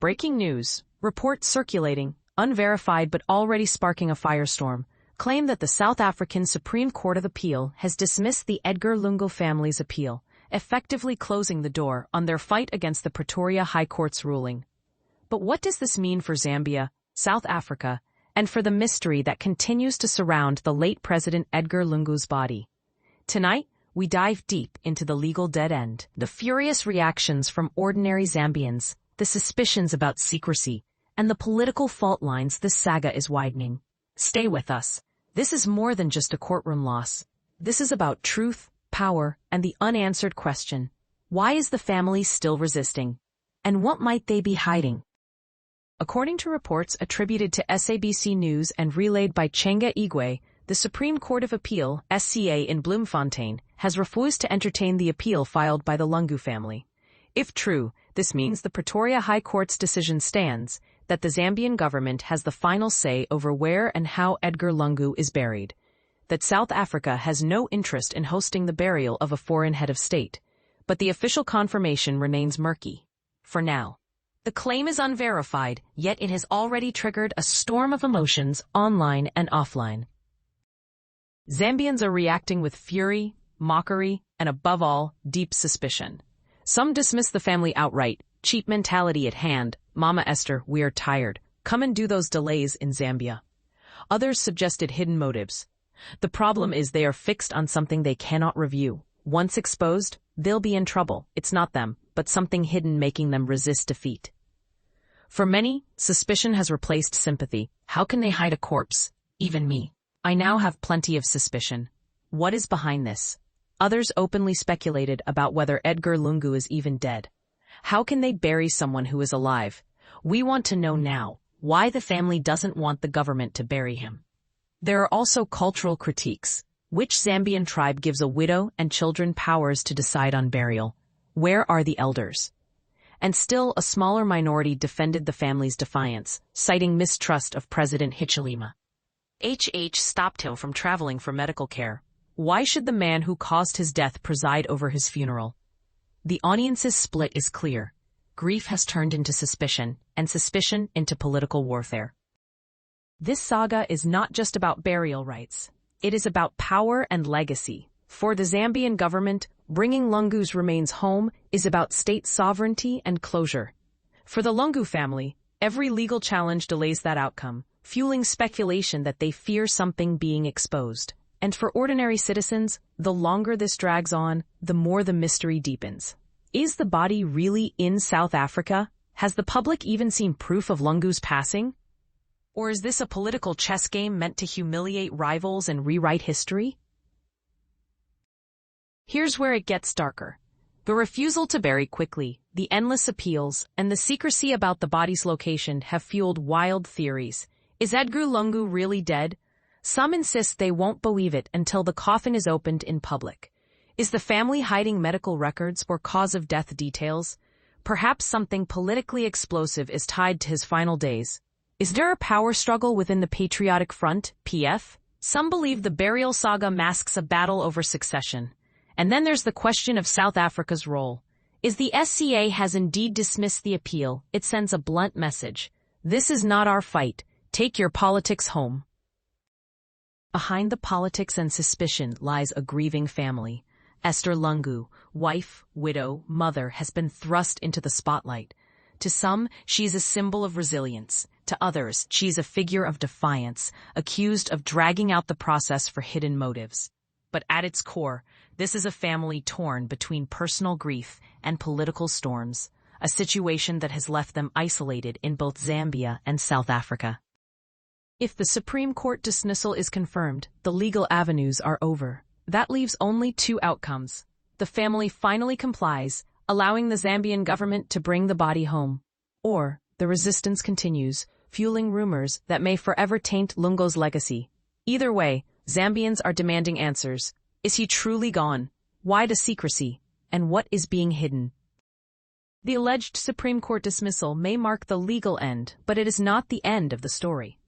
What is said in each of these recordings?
Breaking news. Reports circulating, unverified but already sparking a firestorm, claim that the South African Supreme Court of Appeal has dismissed the Edgar Lungu family's appeal, effectively closing the door on their fight against the Pretoria High Court's ruling. But what does this mean for Zambia, South Africa, and for the mystery that continues to surround the late President Edgar Lungu's body? Tonight, we dive deep into the legal dead end, the furious reactions from ordinary Zambians, the suspicions about secrecy, and the political fault lines this saga is widening. Stay with us. This is more than just a courtroom loss. This is about truth, power, and the unanswered question: why is the family still resisting? And what might they be hiding? According to reports attributed to SABC News and relayed by Chenga Igwe, the Supreme Court of Appeal, SCA in Bloemfontein, has refused to entertain the appeal filed by the Lungu family. If true, this means the Pretoria High Court's decision stands, that the Zambian government has the final say over where and how Edgar Lungu is buried, that South Africa has no interest in hosting the burial of a foreign head of state, but the official confirmation remains murky. For now. The claim is unverified, yet it has already triggered a storm of emotions online and offline. Zambians are reacting with fury, mockery, and above all, deep suspicion. Some dismiss the family outright, cheap mentality at hand, Mama Esther, we are tired, come and do those delays in Zambia. Others suggested hidden motives. The problem is they are fixed on something they cannot review. Once exposed, they'll be in trouble. It's not them, but something hidden making them resist defeat. For many, suspicion has replaced sympathy. How can they hide a corpse? Even me. I now have plenty of suspicion. What is behind this? Others openly speculated about whether Edgar Lungu is even dead. How can they bury someone who is alive? We want to know now why the family doesn't want the government to bury him. There are also cultural critiques. Which Zambian tribe gives a widow and children powers to decide on burial? Where are the elders? And still a smaller minority defended the family's defiance, citing mistrust of President Hichilema. HH stopped him from traveling for medical care. Why should the man who caused his death preside over his funeral? The audience's split is clear. Grief has turned into suspicion, and suspicion into political warfare. This saga is not just about burial rites. It is about power and legacy. For the Zambian government, bringing Lungu's remains home is about state sovereignty and closure. For the Lungu family, every legal challenge delays that outcome, fueling speculation that they fear something being exposed. And for ordinary citizens, the longer this drags on, the more the mystery deepens. Is the body really in South Africa? Has the public even seen proof of Lungu's passing? Or is this a political chess game meant to humiliate rivals and rewrite history? Here's where it gets darker. The refusal to bury quickly, the endless appeals, and the secrecy about the body's location have fueled wild theories. Is Edgar Lungu really dead? Some insist they won't believe it until the coffin is opened in public. Is the family hiding medical records or cause of death details? Perhaps something politically explosive is tied to his final days. Is there a power struggle within the Patriotic Front, PF? Some believe the burial saga masks a battle over succession. And then there's the question of South Africa's role. If the SCA has indeed dismissed the appeal, it sends a blunt message. This is not our fight. Take your politics home. Behind the politics and suspicion lies a grieving family. Esther Lungu, wife, widow, mother, has been thrust into the spotlight. To some, she's a symbol of resilience. To others, she's a figure of defiance, accused of dragging out the process for hidden motives. But at its core, this is a family torn between personal grief and political storms, a situation that has left them isolated in both Zambia and South Africa. If the Supreme Court dismissal is confirmed, the legal avenues are over. That leaves only two outcomes. The family finally complies, allowing the Zambian government to bring the body home. Or the resistance continues, fueling rumors that may forever taint Lungu's legacy. Either way, Zambians are demanding answers. Is he truly gone? Why the secrecy? And what is being hidden? The alleged Supreme Court dismissal may mark the legal end, but it is not the end of the story.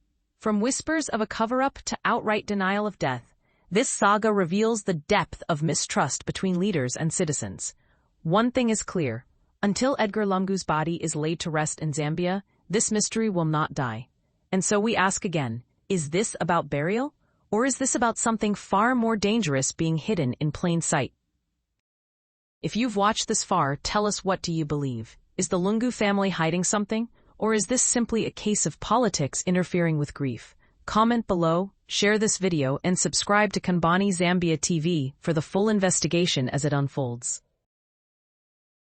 From whispers of a cover-up to outright denial of death, this saga reveals the depth of mistrust between leaders and citizens. One thing is clear: Until Edgar Lungu's body is laid to rest in Zambia, this mystery will not die. And so we ask again, is this about burial? Or is this about something far more dangerous being hidden in plain sight? If you've watched this far, tell us, what do you believe? Is the Lungu family hiding something? Or is this simply a case of politics interfering with grief? Comment below, share this video, and subscribe to Kambani Zambia TV for the full investigation as it unfolds.